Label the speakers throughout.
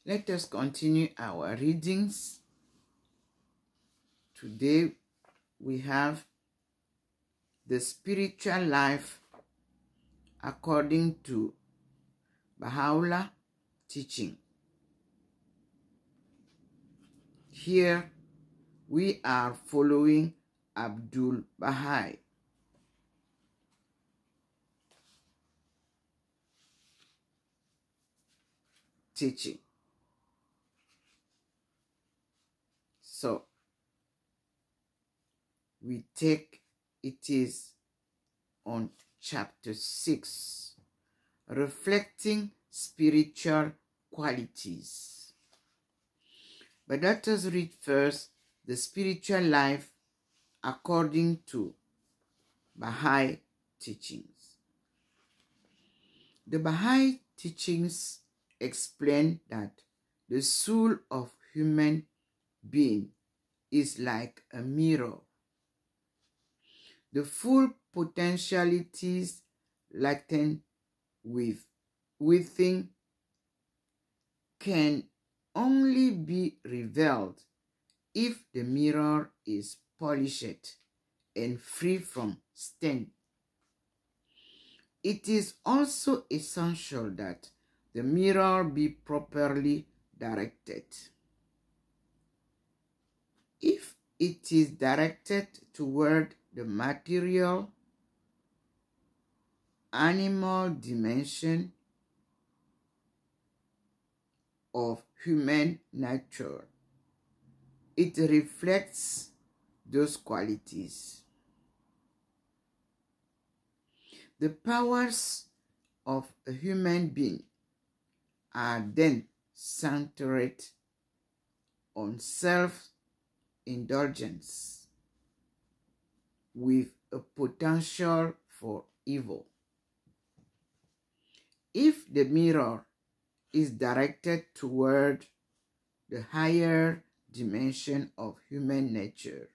Speaker 1: Let us continue our readings. Today we have the spiritual life according to Bahá'u'lláh teaching. Here we are following Abdul Bahá'í. Teaching. So we take it is on chapter 6, reflecting spiritual qualities. But let us read first the spiritual life according to Bahá'í teachings. The Bahá'í teachings explain that the soul of human being is like a mirror. The full potentialities latent within can only be revealed if the mirror is polished and free from stain. It is also essential that the mirror be properly directed. If it is directed toward the material, animal dimension of human nature, it reflects those qualities. The powers of a human being are then centered on self-indulgence with a potential for evil. If the mirror is directed toward the higher dimension of human nature,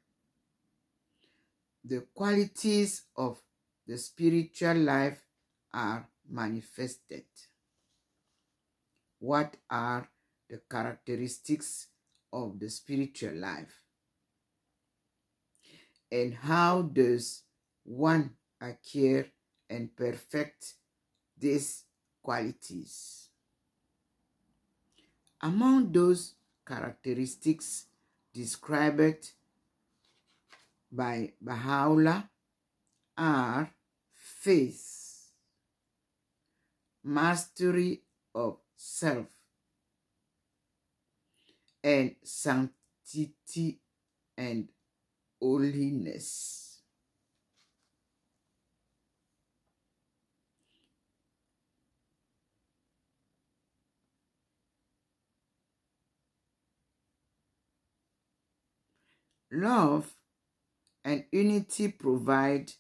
Speaker 1: the qualities of the spiritual life are manifested. What are the characteristics of the spiritual life? And how does one acquire and perfect these qualities? Among those characteristics described by Bahá'u'lláh are faith, mastery of self, and sanctity and holiness. Love and unity provide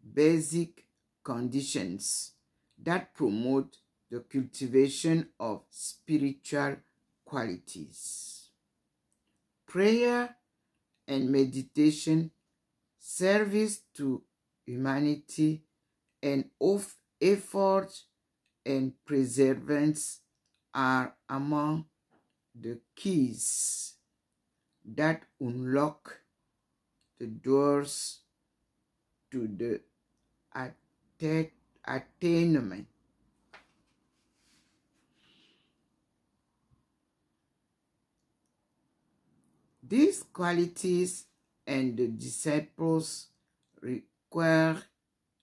Speaker 1: basic conditions that promote the cultivation of spiritual qualities. Prayer and meditation, service to humanity, and of effort and perseverance are among the keys that unlock the doors to the attainment these qualities, and the disciples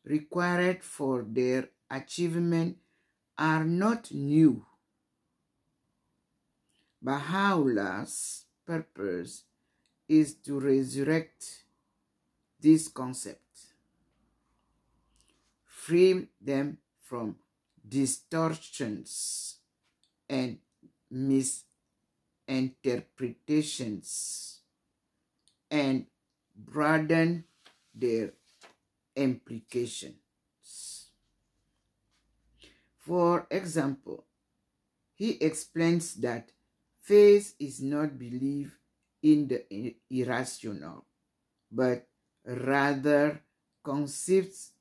Speaker 1: required for their achievement are not new. Bahá'u'llah's purpose is to resurrect this concept, free them from distortions and misinterpretations, and broaden their implications. For example, he explains that faith is not belief in the irrational, but rather conscious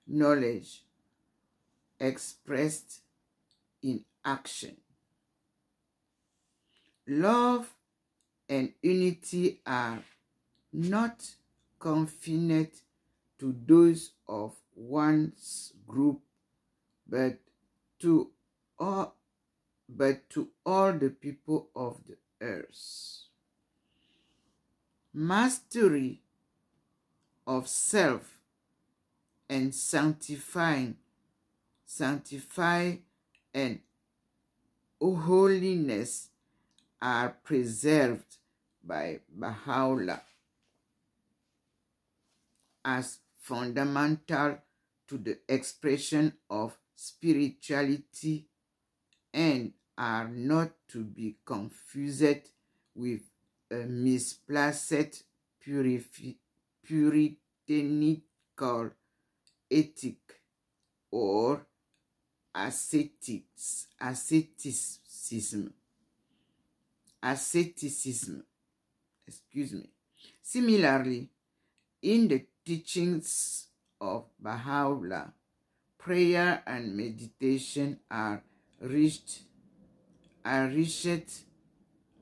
Speaker 1: knowledge expressed in action. Love and unity are not confined to those of one's group, but to all the people of the earth. Mastery of self and sanctify and holiness are preserved by Bahá'u'lláh as fundamental to the expression of spirituality and are not to be confused with a misplaced puritanical ethic or asceticism. Similarly, in the teachings of Bahá'u'lláh, prayer and meditation are reached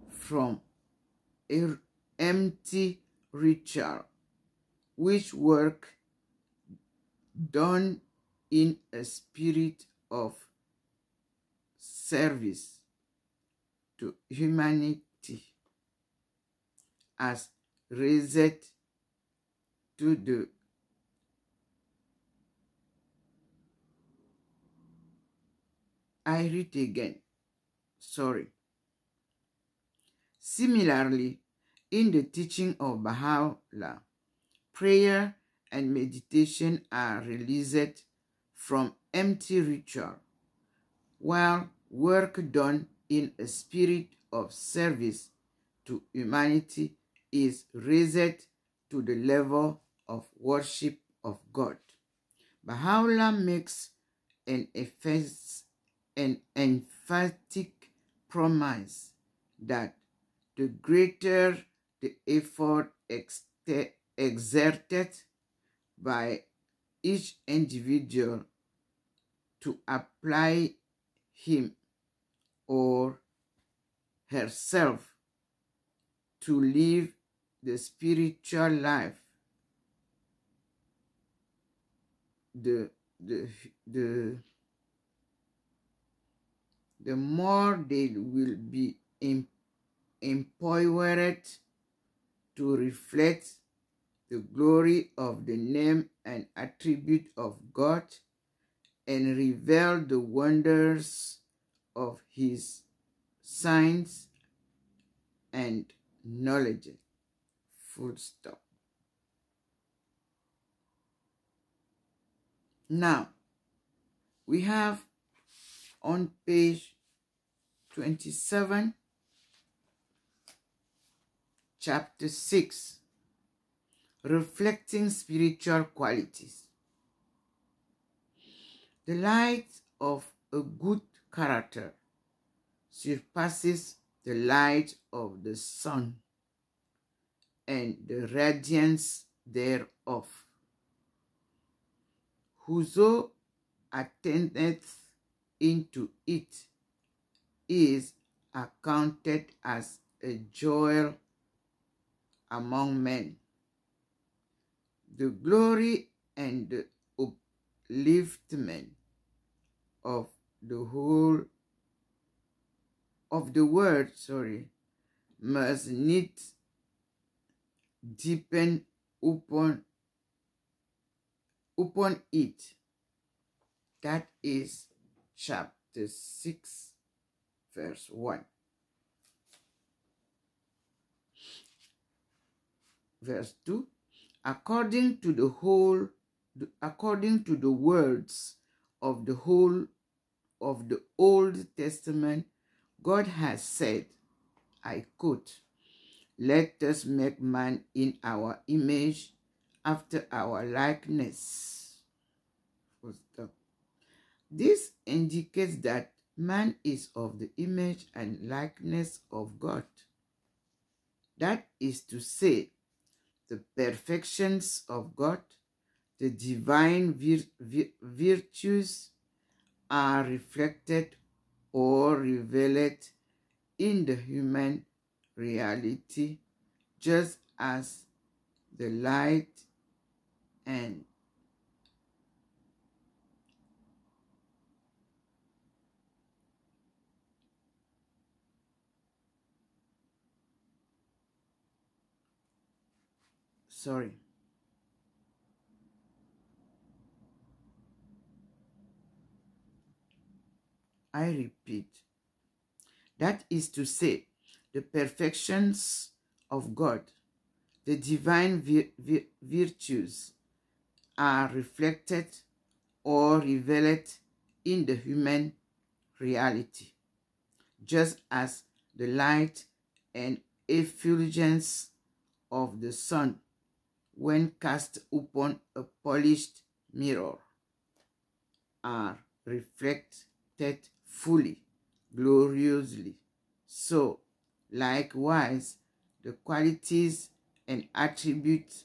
Speaker 1: from empty ritual, which work done in a spirit of service to humanity, as raised to the Similarly, in the teaching of Bahá'u'lláh, prayer and meditation are released from empty ritual, while work done in a spirit of service to humanity is raised to the level of worship of God. Bahá'u'lláh makes an emphatic promise that the greater the effort exerted by each individual to apply him or herself to live the spiritual life, the more they will be empowered to reflect the glory of the name and attribute of God and reveal the wonders of his signs and knowledge. Full stop. Now, we have on page 27, chapter 6, reflecting spiritual qualities. The light of a good character surpasses the light of the sun and the radiance thereof. Whoso attendeth into it is accounted as a jewel among men. The glory and the upliftment of the word must needs deepen upon it. That is chapter 6, verse 1. Verse 2. According to the words of the Old Testament, God has said, I quote, "Let us make man in our image, after our likeness." This indicates that man is of the image and likeness of God. That is to say, the perfections of God, the divine virtues are reflected or revealed in the human reality, just as the light and I repeat, that is to say, the perfections of God, the divine virtues, are reflected or revealed in the human reality, just as the light and effulgence of the sun, when cast upon a polished mirror, are reflected fully, gloriously. So, likewise, the qualities and attributes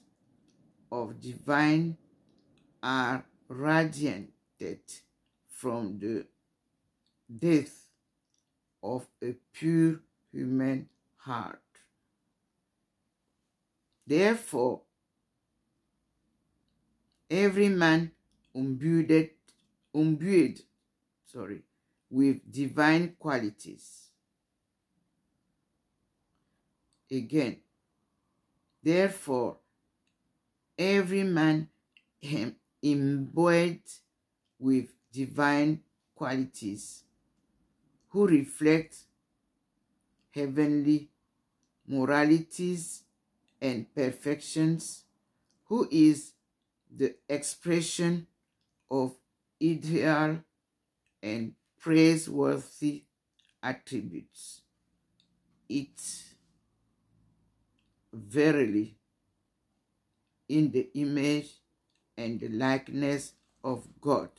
Speaker 1: of divine are radiated from the depth of a pure human heart. Therefore, every man imbued with divine qualities. Again, therefore, every man imbued with divine qualities, who reflect heavenly moralities and perfections, who is the expression of ideal and praiseworthy attributes. It verily in the image and the likeness of God.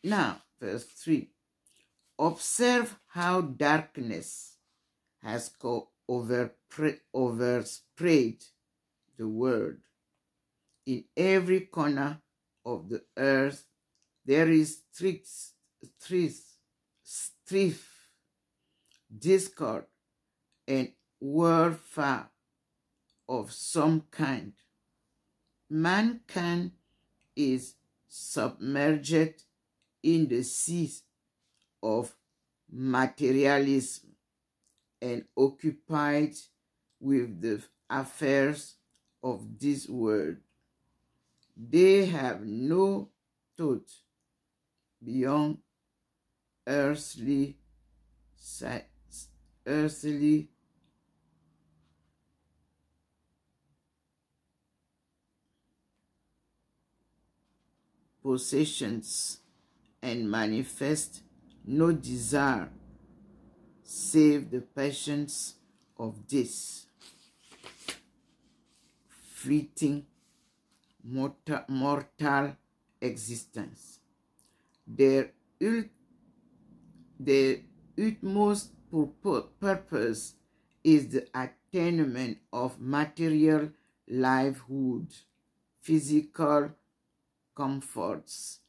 Speaker 1: Now, verse 3. Observe how darkness has overspread the world. In every corner of the earth there is strife, discord, and warfare of some kind. Mankind is submerged in the seas of materialism and occupied with the affairs of this world. They have no thought beyond earthly possessions, and manifest no desire save the passions of this fleeting mortal existence. Their utmost purpose is the attainment of material livelihood, physical comforts,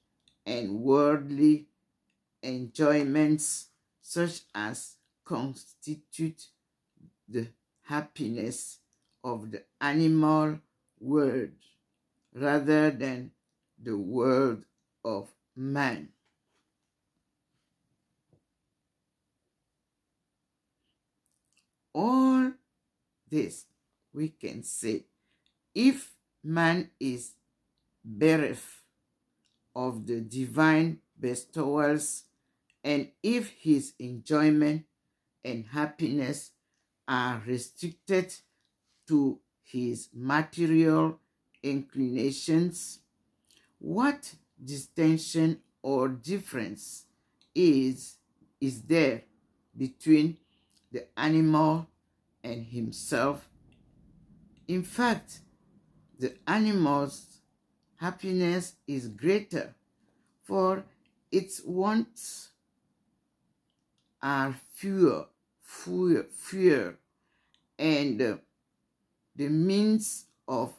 Speaker 1: and worldly enjoyments such as constitute the happiness of the animal world rather than the world of man. All this we can say, if man is bereft of the divine bestowals, and if his enjoyment and happiness are restricted to his material inclinations, what distinction or difference is there between the animal and himself? In fact, the animal's happiness is greater, for its wants are fewer, and the means of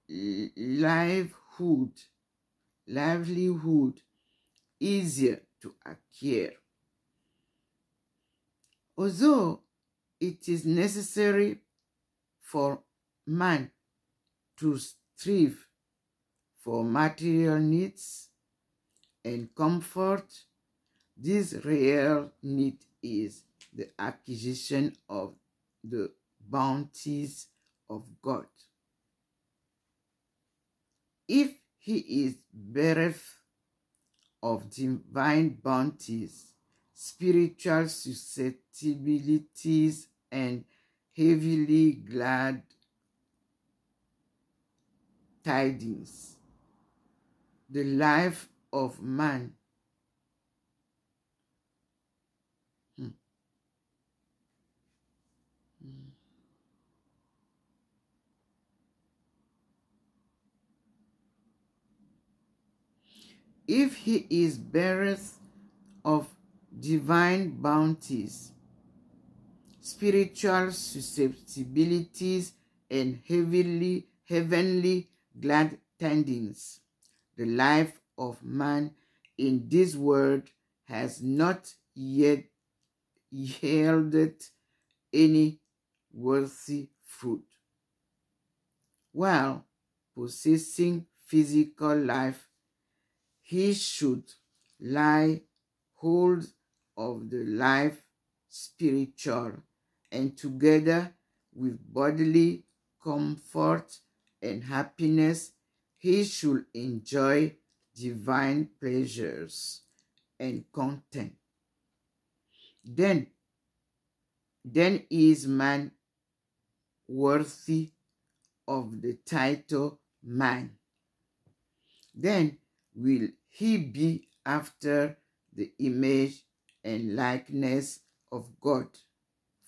Speaker 1: livelihood livelihood easier to acquire. Although it is necessary for man to strive for material needs and comfort, this real need is the acquisition of the bounties of God. If he is bereft of divine bounties, spiritual susceptibilities, and heavily glad tidings, the life of man if he is bereft of divine bounties, spiritual susceptibilities, and heavenly glad tidings, the life of man in this world has not yet yielded any worthy fruit. While possessing physical life, he should lay hold of the life spiritual, and together with bodily comfort and happiness, he should enjoy divine pleasures and content. Then is man worthy of the title man. Then will he be after the image and likeness of God.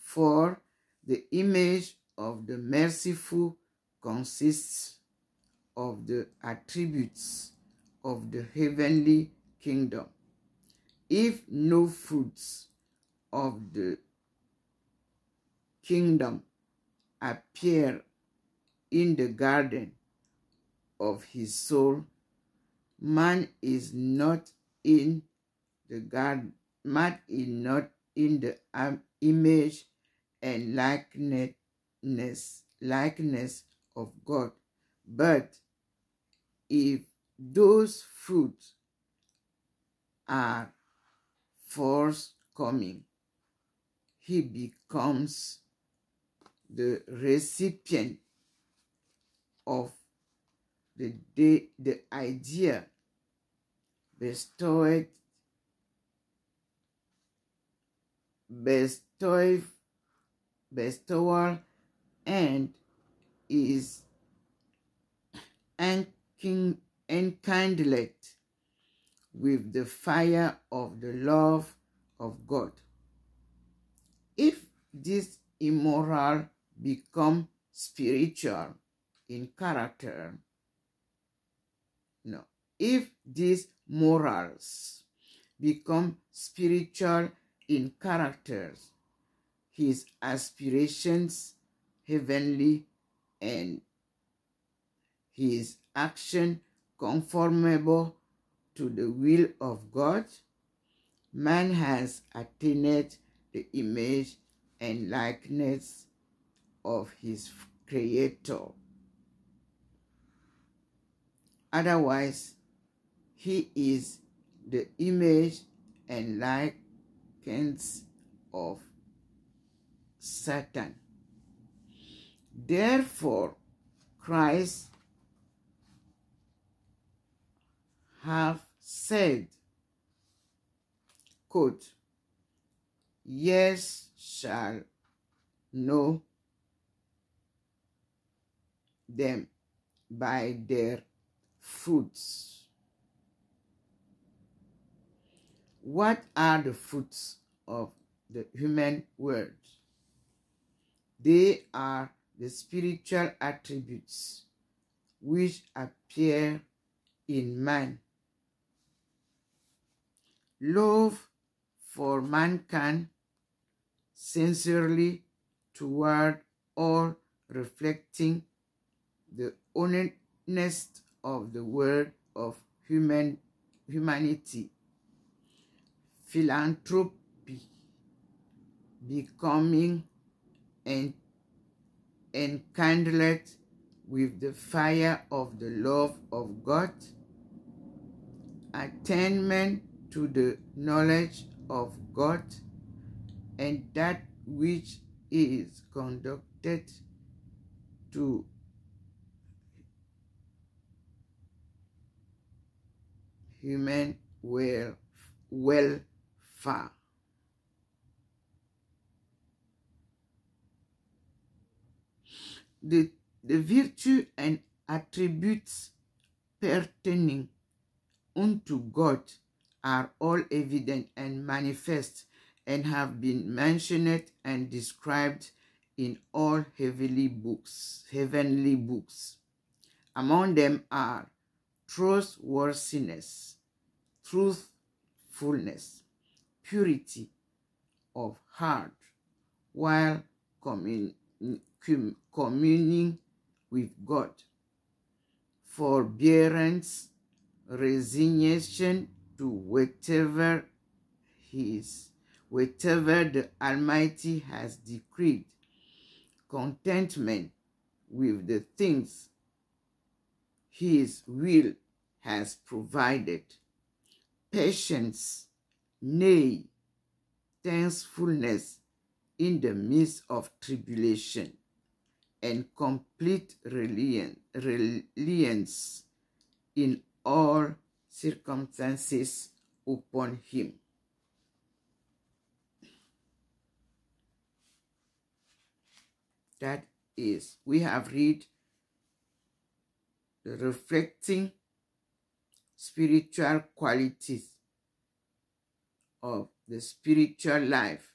Speaker 1: For the image of the merciful consists of the attributes of the heavenly kingdom. If no fruits of the kingdom appear in the garden of his soul, man is not in the garden, man is not in the image and likeness of God. But if those fruits are forthcoming, he becomes the recipient of the idea bestowal and is enkindled with the fire of the love of God. If this immoral become spiritual in character, if these morals become spiritual in characters, his aspirations heavenly, and his action conformable to the will of God, man has attained the image and likeness of his Creator. Otherwise, he is the image and likeness of Satan. Therefore, Christ have said, quote, "Yes shall know them by their fruits." What are the fruits of the human world? They are the spiritual attributes which appear in man. Love for mankind, sincerely toward all, reflecting the honest of the word of humanity, philanthropy, becoming enkindled with the fire of the love of God, attainment to the knowledge of God, and that which is conducted to human welfare. The virtue and attributes pertaining unto God are all evident and manifest, and have been mentioned and described in all heavenly books. Among them are trustworthiness, truthfulness, purity of heart, while communing with God, forbearance, resignation to whatever the Almighty has decreed, contentment with the things His will has provided, patience, nay, thankfulness in the midst of tribulation, and complete reliance in all circumstances upon Him. That is, we have read the reflecting spiritual qualities of the spiritual life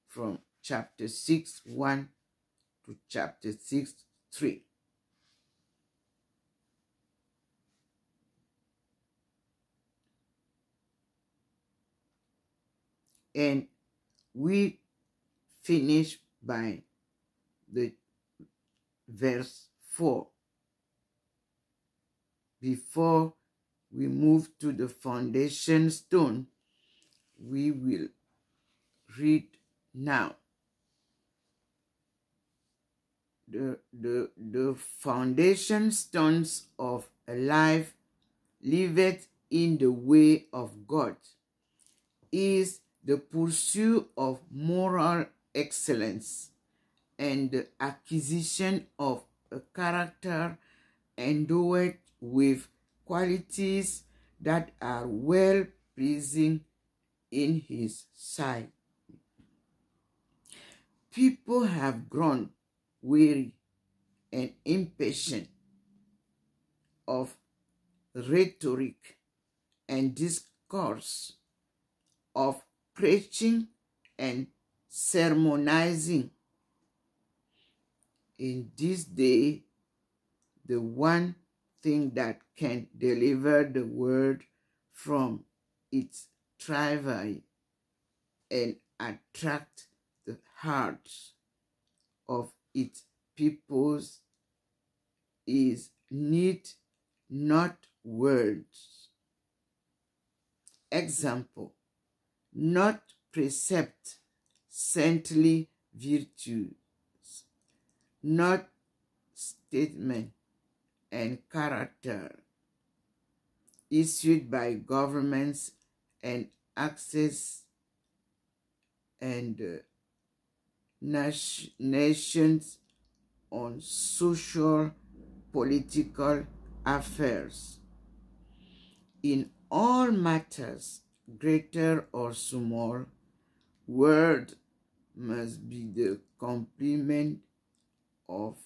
Speaker 1: from chapter 6:1 to chapter 6:3. And we finish by the verse 4. Before we move to the foundation stone, we will read now the foundation stones of a life lived in the way of God is the pursuit of moral excellence and the acquisition of a character endowed with qualities that are well pleasing in His sight. People have grown weary and impatient of rhetoric and discourse, of preaching and sermonizing. In this day, the one thing that can deliver the word from its travail and attract the hearts of its peoples is need, not words. Example, not precept, saintly virtues, not statement and character issued by governments and access and nations on social political affairs. In all matters, greater or small, word must be the complement of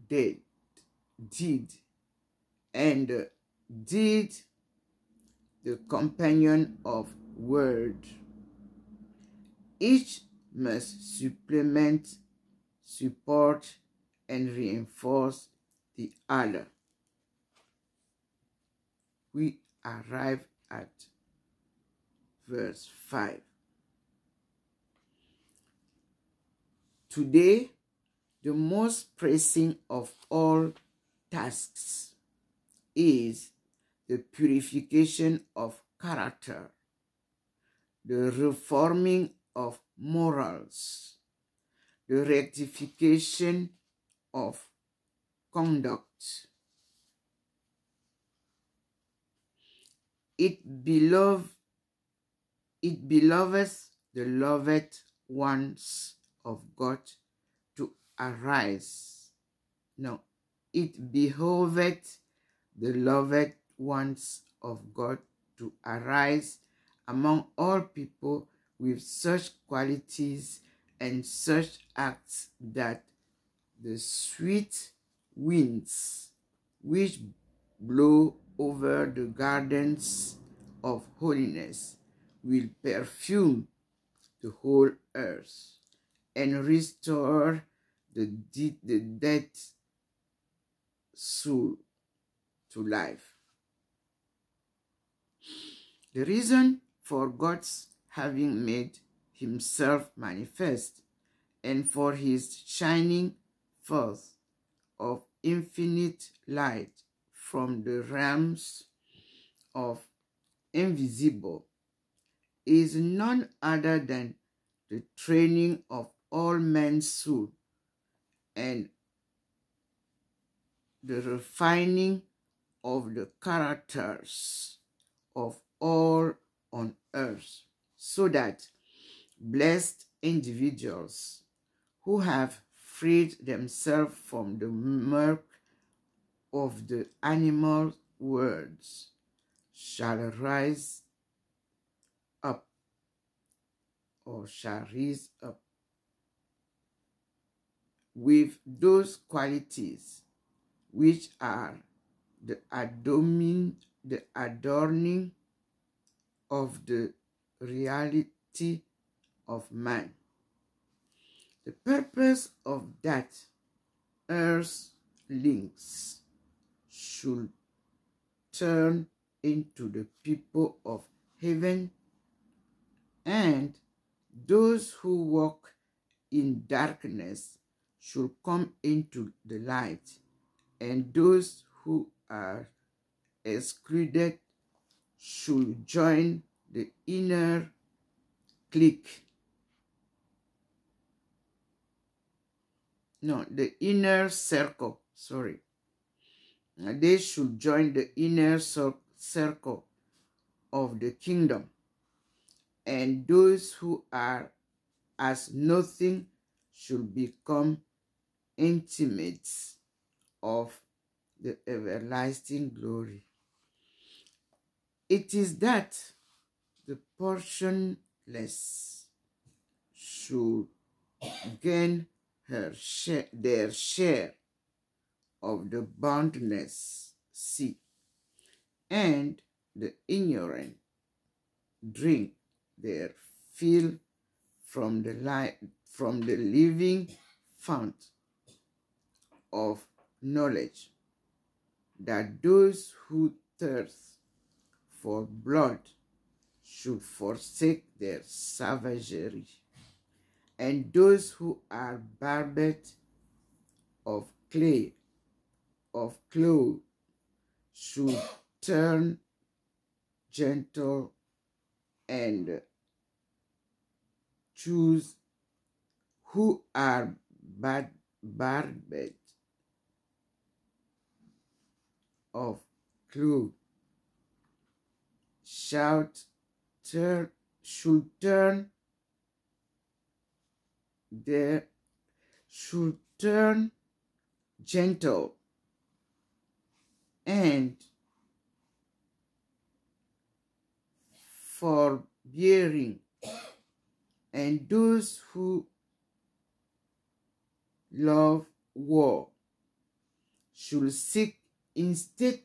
Speaker 1: deed, and deed the companion of word. Each must supplement, support, and reinforce the other. We arrive at verse 5. Today, the most pressing of all tasks is the purification of character, the reforming of morals, the rectification of conduct. It beloves the loved ones of God to arise. No, it behoveth the loved ones of God to arise among all people with such qualities and such acts that the sweet winds which blow over the gardens of holiness will perfume the whole earth and restore the dead soul to life. The reason for God's having made himself manifest and for his shining forth of infinite light from the realms of invisible is none other than the training of all men's soul and the refining of the characters of all on earth, so that blessed individuals who have freed themselves from the murk of the animal worlds shall rise up, or shall rise up with those qualities which are the adorning of the reality of man. The purpose of that earthlings should turn into the people of heaven, and those who walk in darkness should come into the light, and those who are excluded should join the inner clique. No, the inner circle, sorry. They should join the inner circle of the kingdom, and those who are as nothing should become intimates of the everlasting glory. It is that the portionless should gain their share of the boundless sea, and the ignorant drink their fill from the living fount of knowledge, that those who thirst for blood should forsake their savagery, and those who are barbed of cloth should turn gentle and choose, who are barbed of cloth should turn gentle and forbearing, and those who love war should seek instead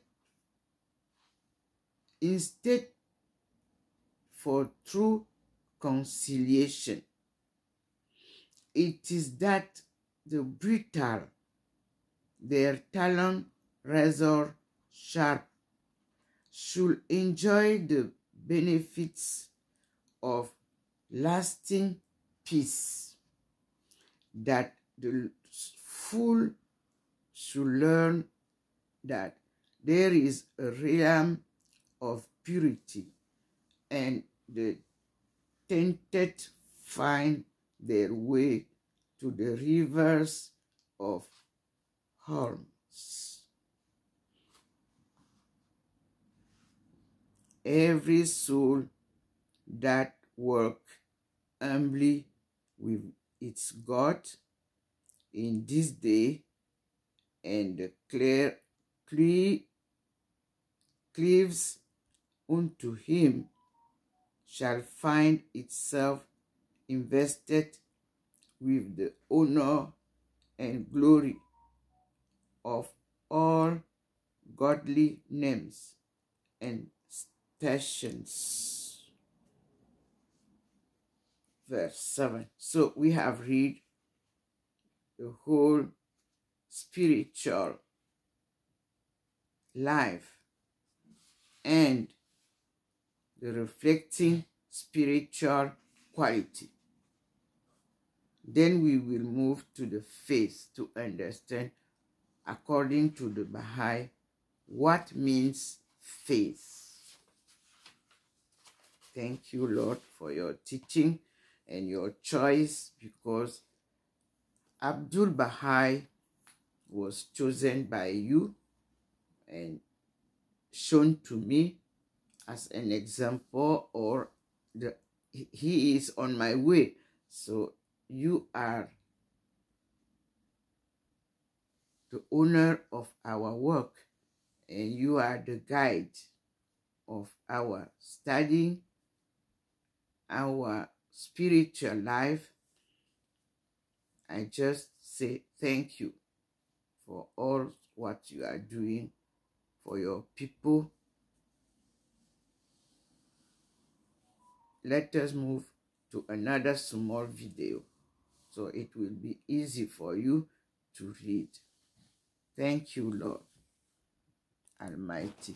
Speaker 1: for true conciliation. It is that the brutal, their talon razor sharp, should enjoy the benefits of lasting peace, that the fool should learn that there is a realm of purity, and the tainted find their way to the rivers of harms. Every soul that work humbly with its God in this day and cleaves unto him shall find itself invested with the honor and glory of all godly names and stations. Verse 7. So we have read the whole spiritual life and the reflecting spiritual quality. Then we will move to the faith to understand, according to the Baha'i, what means faith. Thank you, Lord, for your teaching and your choice, because Abdul Baha'i was chosen by you and shown to me as an example, or he is on my way. So you are the owner of our work, and you are the guide of our studying, our spiritual life. I just say thank you for all what you are doing for your people. Let us move to another small video so it will be easy for you to read. Thank you, Lord Almighty.